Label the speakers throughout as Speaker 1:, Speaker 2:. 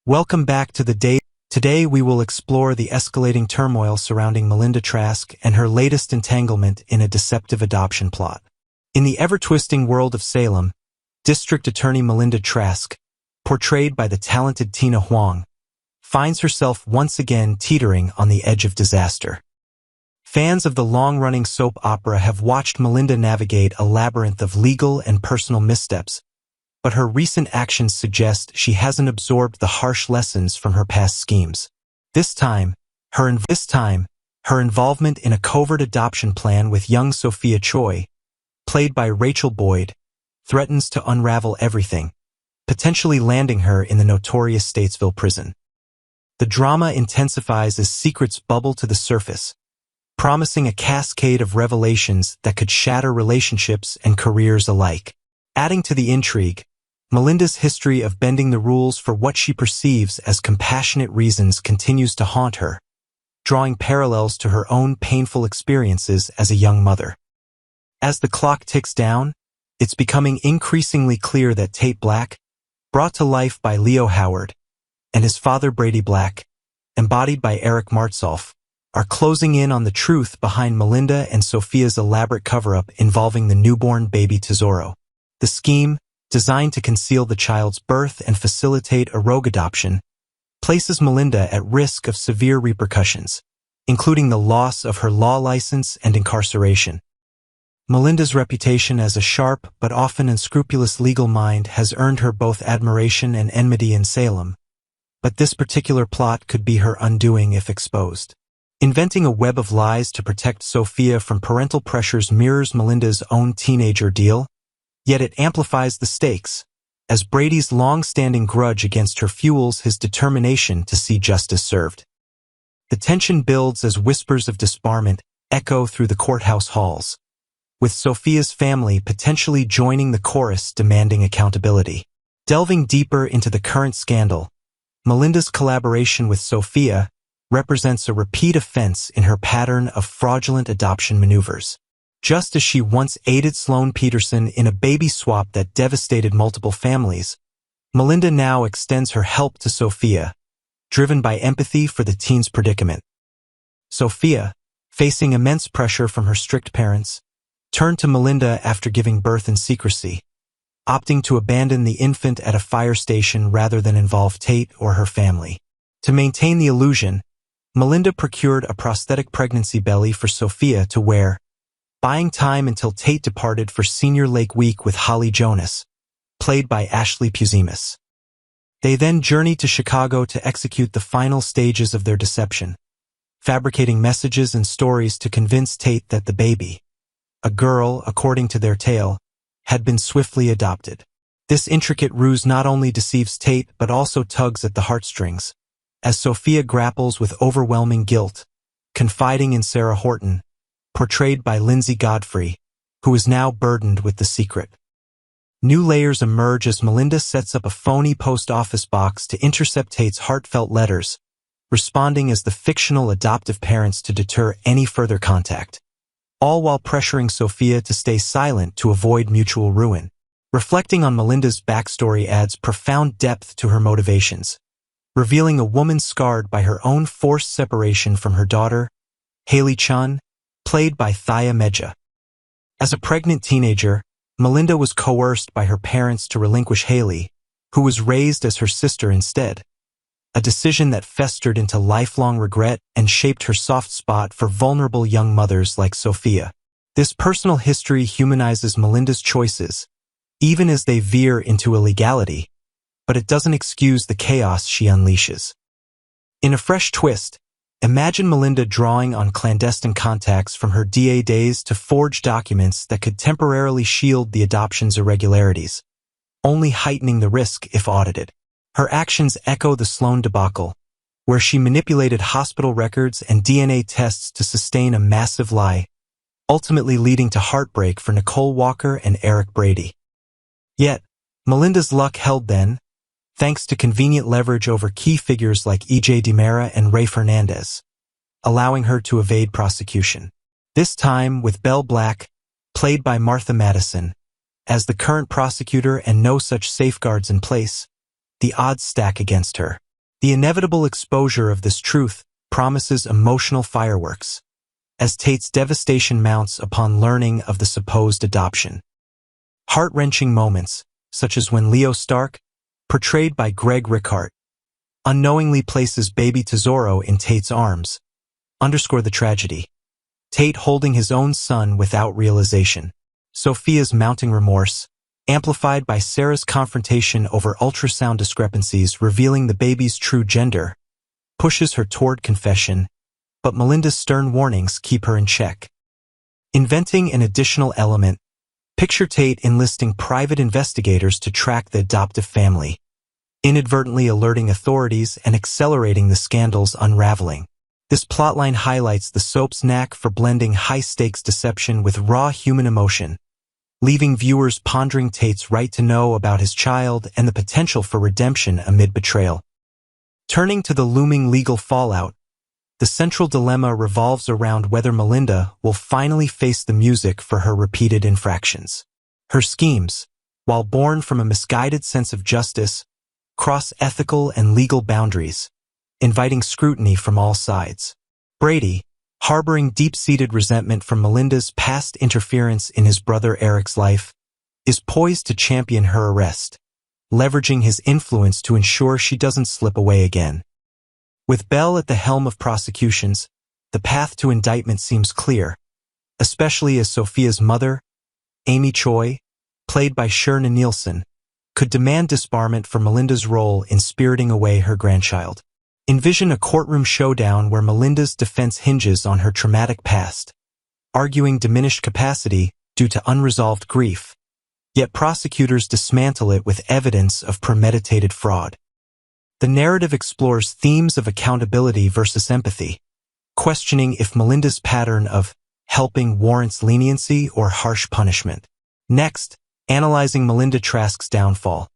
Speaker 1: Welcome back to the day. Today we will explore the escalating turmoil surrounding Melinda Trask and her latest entanglement in a deceptive adoption plot. In the ever-twisting world of Salem, District Attorney Melinda Trask, portrayed by the talented Tina Huang, finds herself once again teetering on the edge of disaster. Fans of the long-running soap opera have watched Melinda navigate a labyrinth of legal and personal missteps, but her recent actions suggest she hasn't absorbed the harsh lessons from her past schemes. This time, her involvement in a covert adoption plan with young Sophia Choi, played by Rachel Boyd, threatens to unravel everything, potentially landing her in the notorious Statesville prison. The drama intensifies as secrets bubble to the surface, promising a cascade of revelations that could shatter relationships and careers alike. Adding to the intrigue, Melinda's history of bending the rules for what she perceives as compassionate reasons continues to haunt her, drawing parallels to her own painful experiences as a young mother. As the clock ticks down, it's becoming increasingly clear that Tate Black, brought to life by Leo Howard, and his father Brady Black, embodied by Eric Martsolf, are closing in on the truth behind Melinda and Sophia's elaborate cover-up involving the newborn baby Tesoro. The scheme, designed to conceal the child's birth and facilitate a rogue adoption, places Melinda at risk of severe repercussions, including the loss of her law license and incarceration. Melinda's reputation as a sharp but often unscrupulous legal mind has earned her both admiration and enmity in Salem, but this particular plot could be her undoing if exposed. Inventing a web of lies to protect Sophia from parental pressures mirrors Melinda's own teenage ordeal, yet it amplifies the stakes, as Brady's long-standing grudge against her fuels his determination to see justice served. The tension builds as whispers of disbarment echo through the courthouse halls, with Sophia's family potentially joining the chorus demanding accountability. Delving deeper into the current scandal, Melinda's collaboration with Sophia represents a repeat offense in her pattern of fraudulent adoption maneuvers. Just as she once aided Sloan Peterson in a baby swap that devastated multiple families, Melinda now extends her help to Sophia, driven by empathy for the teen's predicament. Sophia, facing immense pressure from her strict parents, turned to Melinda after giving birth in secrecy, opting to abandon the infant at a fire station rather than involve Tate or her family. To maintain the illusion, Melinda procured a prosthetic pregnancy belly for Sophia to wear, buying time until Tate departed for Senior Lake Week with Holly Jonas, played by Ashley Puzimis. They then journeyed to Chicago to execute the final stages of their deception, fabricating messages and stories to convince Tate that the baby, a girl according to their tale, had been swiftly adopted. This intricate ruse not only deceives Tate but also tugs at the heartstrings, as Sophia grapples with overwhelming guilt, confiding in Sarah Horton, portrayed by Lindsay Godfrey, who is now burdened with the secret. New layers emerge as Melinda sets up a phony post office box to intercept Tate's heartfelt letters, responding as the fictional adoptive parents to deter any further contact, all while pressuring Sophia to stay silent to avoid mutual ruin. Reflecting on Melinda's backstory adds profound depth to her motivations, revealing a woman scarred by her own forced separation from her daughter, Haley Chun, played by Thaya Meja. As a pregnant teenager, Melinda was coerced by her parents to relinquish Haley, who was raised as her sister instead, a decision that festered into lifelong regret and shaped her soft spot for vulnerable young mothers like Sophia. This personal history humanizes Melinda's choices, even as they veer into illegality, but it doesn't excuse the chaos she unleashes. In a fresh twist, imagine Melinda drawing on clandestine contacts from her DA days to forge documents that could temporarily shield the adoption's irregularities, only heightening the risk if audited. Her actions echo the Sloan debacle, where she manipulated hospital records and DNA tests to sustain a massive lie, ultimately leading to heartbreak for Nicole Walker and Eric Brady. Yet, Melinda's luck held then, thanks to convenient leverage over key figures like E.J. DiMera and Ray Fernandez, allowing her to evade prosecution. This time with Belle Black, played by Martha Madison, as the current prosecutor and no such safeguards in place, the odds stack against her. The inevitable exposure of this truth promises emotional fireworks, as Tate's devastation mounts upon learning of the supposed adoption. Heart-wrenching moments, such as when Leo Stark, portrayed by Greg Rickhart, unknowingly places baby Tesoro in Tate's arms, underscore the tragedy. Tate holding his own son without realization. Sophia's mounting remorse, amplified by Sarah's confrontation over ultrasound discrepancies revealing the baby's true gender, pushes her toward confession, but Melinda's stern warnings keep her in check. Inventing an additional element, picture Tate enlisting private investigators to track the adoptive family, inadvertently alerting authorities and accelerating the scandal's unraveling. This plotline highlights the soap's knack for blending high-stakes deception with raw human emotion, leaving viewers pondering Tate's right to know about his child and the potential for redemption amid betrayal. Turning to the looming legal fallout, the central dilemma revolves around whether Melinda will finally face the music for her repeated infractions. Her schemes, while born from a misguided sense of justice, cross ethical and legal boundaries, inviting scrutiny from all sides. Brady, harboring deep-seated resentment from Melinda's past interference in his brother Eric's life, is poised to champion her arrest, leveraging his influence to ensure she doesn't slip away again. With Bell at the helm of prosecutions, the path to indictment seems clear, especially as Sophia's mother, Amy Choi, played by Sherna Nielsen, could demand disbarment for Melinda's role in spiriting away her grandchild. Envision a courtroom showdown where Melinda's defense hinges on her traumatic past, arguing diminished capacity due to unresolved grief, yet prosecutors dismantle it with evidence of premeditated fraud. The narrative explores themes of accountability versus empathy, questioning if Melinda's pattern of helping warrants leniency or harsh punishment. Next, analyzing Melinda Trask's downfall.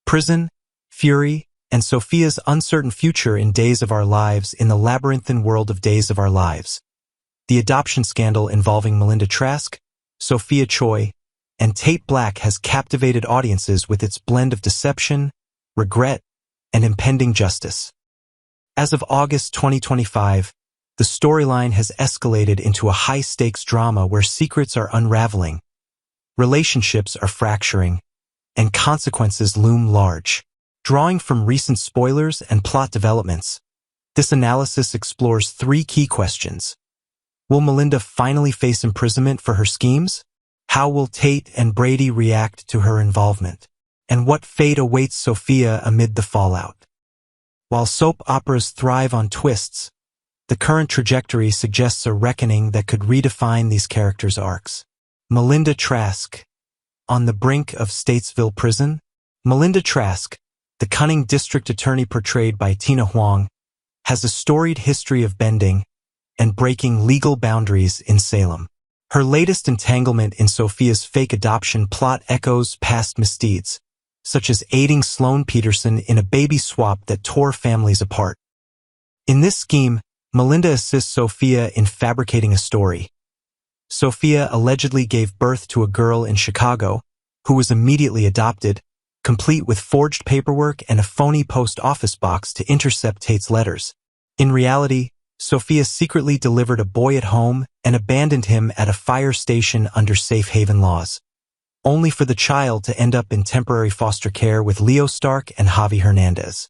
Speaker 1: Prison, fury, and Sophia's uncertain future in Days of Our Lives in the labyrinthine world of Days of Our Lives. The adoption scandal involving Melinda Trask, Sophia Choi, and Tate Black has captivated audiences with its blend of deception, regret, and impending justice. As of August 2025, the storyline has escalated into a high-stakes drama where secrets are unraveling, relationships are fracturing, and consequences loom large. Drawing from recent spoilers and plot developments, this analysis explores three key questions. Will Melinda finally face imprisonment for her schemes? How will Tate and Brady react to her involvement? And what fate awaits Sophia amid the fallout? While soap operas thrive on twists, the current trajectory suggests a reckoning that could redefine these characters' arcs. Melinda Trask, on the brink of Statesville prison? Melinda Trask, the cunning district attorney portrayed by Tina Huang, has a storied history of bending and breaking legal boundaries in Salem. Her latest entanglement in Sophia's fake adoption plot echoes past misdeeds, such as aiding Sloane Peterson in a baby swap that tore families apart. In this scheme, Melinda assists Sophia in fabricating a story. Sophia allegedly gave birth to a girl in Chicago, who was immediately adopted, complete with forged paperwork and a phony post office box to intercept Tate's letters. In reality, Sophia secretly delivered a boy at home and abandoned him at a fire station under safe haven laws, only for the child to end up in temporary foster care with Leo Stark and Javi Hernandez.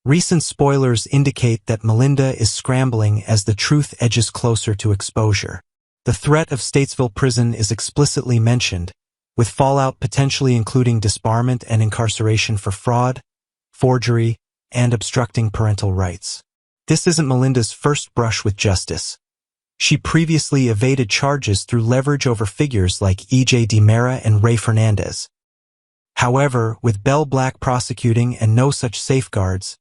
Speaker 1: Recent spoilers indicate that Melinda is scrambling as the truth edges closer to exposure. The threat of Statesville prison is explicitly mentioned, with fallout potentially including disbarment and incarceration for fraud, forgery, and obstructing parental rights. This isn't Melinda's first brush with justice. She previously evaded charges through leverage over figures like E.J. DiMera and Ray Fernandez. However, with Bell Black prosecuting and no such safeguards,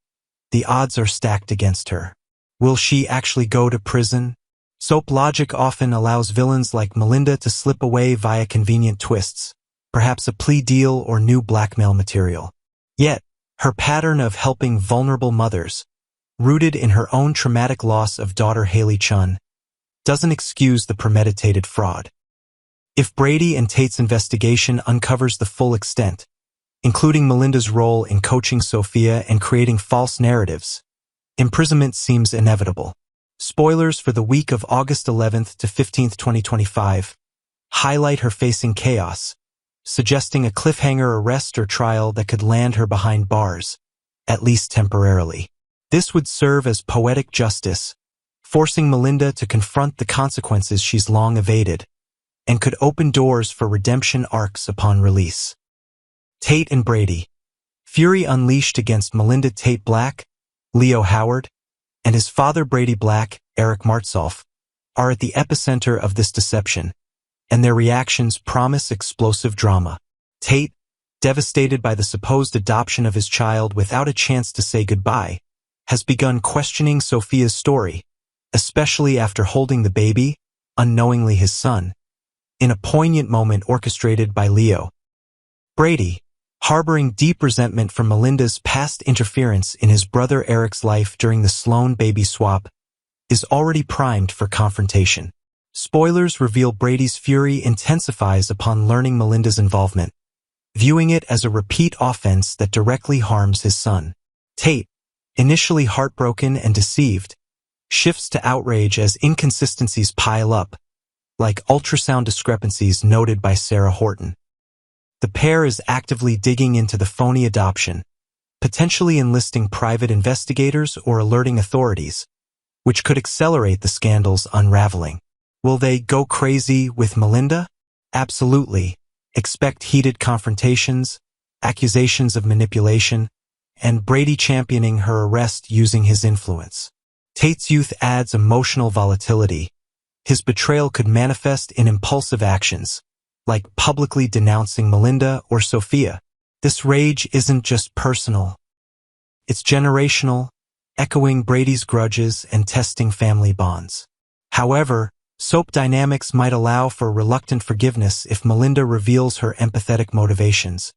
Speaker 1: the odds are stacked against her. Will she actually go to prison? Soap logic often allows villains like Melinda to slip away via convenient twists, perhaps a plea deal or new blackmail material. Yet, her pattern of helping vulnerable mothers, rooted in her own traumatic loss of daughter Haley Chun, doesn't excuse the premeditated fraud. If Brady and Tate's investigation uncovers the full extent, including Melinda's role in coaching Sophia and creating false narratives. Imprisonment seems inevitable. Spoilers for the week of August 11th to 15th, 2025 highlight her facing chaos, suggesting a cliffhanger arrest or trial that could land her behind bars, at least temporarily. This would serve as poetic justice, forcing Melinda to confront the consequences she's long evaded, and could open doors for redemption arcs upon release. Tate and Brady. Fury unleashed against Melinda Tate Black, Leo Howard, and his father Brady Black, Eric Martsolf, are at the epicenter of this deception, and their reactions promise explosive drama. Tate, devastated by the supposed adoption of his child without a chance to say goodbye, has begun questioning Sophia's story, especially after holding the baby, unknowingly his son, in a poignant moment orchestrated by Leo. Brady, harboring deep resentment from Melinda's past interference in his brother Eric's life during the Sloan baby swap, is already primed for confrontation. Spoilers reveal Brady's fury intensifies upon learning Melinda's involvement, viewing it as a repeat offense that directly harms his son. Tate, initially heartbroken and deceived, shifts to outrage as inconsistencies pile up, like ultrasound discrepancies noted by Sarah Horton. The pair is actively digging into the phony adoption, potentially enlisting private investigators or alerting authorities, which could accelerate the scandal's unraveling. Will they go crazy with Melinda? Absolutely. Expect heated confrontations, accusations of manipulation, and Brady championing her arrest using his influence. Tate's youth adds emotional volatility. His betrayal could manifest in impulsive actions, like publicly denouncing Melinda or Sophia. This rage isn't just personal. It's generational, echoing Brady's grudges and testing family bonds. However, soap dynamics might allow for reluctant forgiveness if Melinda reveals her empathetic motivations,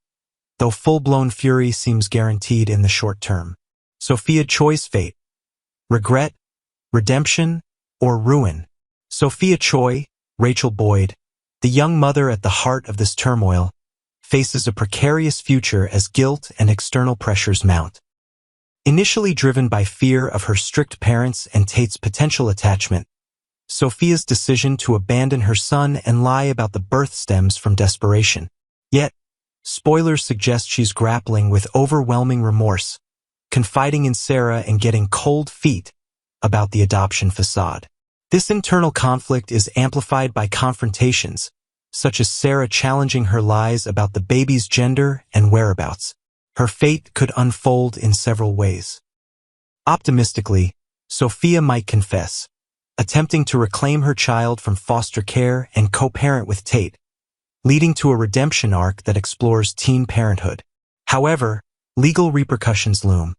Speaker 1: though full-blown fury seems guaranteed in the short term. Sophia Choi's fate: regret, redemption, or ruin? Sophia Choi, Rachel Boyd, the young mother at the heart of this turmoil, faces a precarious future as guilt and external pressures mount. Initially driven by fear of her strict parents and Tate's potential attachment, Sophia's decision to abandon her son and lie about the birth stems from desperation. Yet, spoilers suggest she's grappling with overwhelming remorse, confiding in Sarah and getting cold feet about the adoption facade. This internal conflict is amplified by confrontations, such as Sarah challenging her lies about the baby's gender and whereabouts. Her fate could unfold in several ways. Optimistically, Sophia might confess, attempting to reclaim her child from foster care and co-parent with Tate, leading to a redemption arc that explores teen parenthood. However, legal repercussions loom.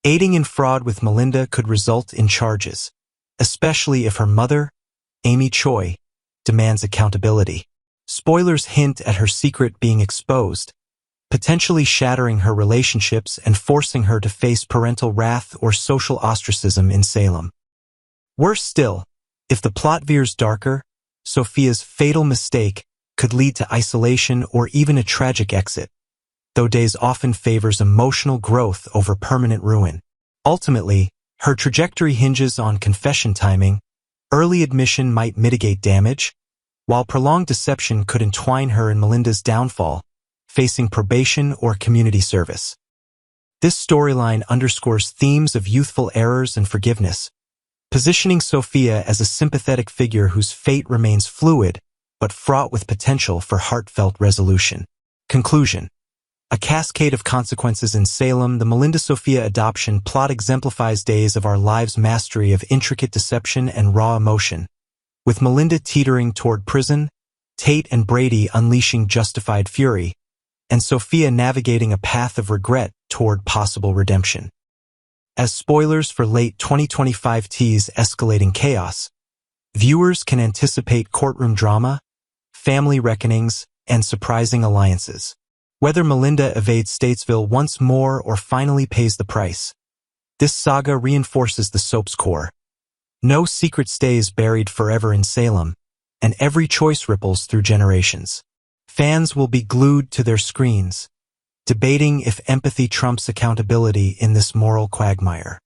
Speaker 1: Aiding in fraud with Melinda could result in charges, especially if her mother, Amy Choi, demands accountability. Spoilers hint at her secret being exposed, potentially shattering her relationships and forcing her to face parental wrath or social ostracism in Salem. Worse still, if the plot veers darker, Sophia's fatal mistake could lead to isolation or even a tragic exit, though Days often favors emotional growth over permanent ruin. Ultimately, her trajectory hinges on confession timing. Early admission might mitigate damage, while prolonged deception could entwine her in Melinda's downfall, facing probation or community service. This storyline underscores themes of youthful errors and forgiveness, positioning Sophia as a sympathetic figure whose fate remains fluid but fraught with potential for heartfelt resolution. Conclusion: a cascade of consequences in Salem. The Melinda Sophia adoption plot exemplifies Days of Our Lives' mastery of intricate deception and raw emotion, with Melinda teetering toward prison, Tate and Brady unleashing justified fury, and Sophia navigating a path of regret toward possible redemption. As spoilers for late 2025 tease escalating chaos, viewers can anticipate courtroom drama, family reckonings, and surprising alliances. Whether Melinda evades Statesville once more or finally pays the price, this saga reinforces the soap's core. No secret stays buried forever in Salem, and every choice ripples through generations. Fans will be glued to their screens, debating if empathy trumps accountability in this moral quagmire.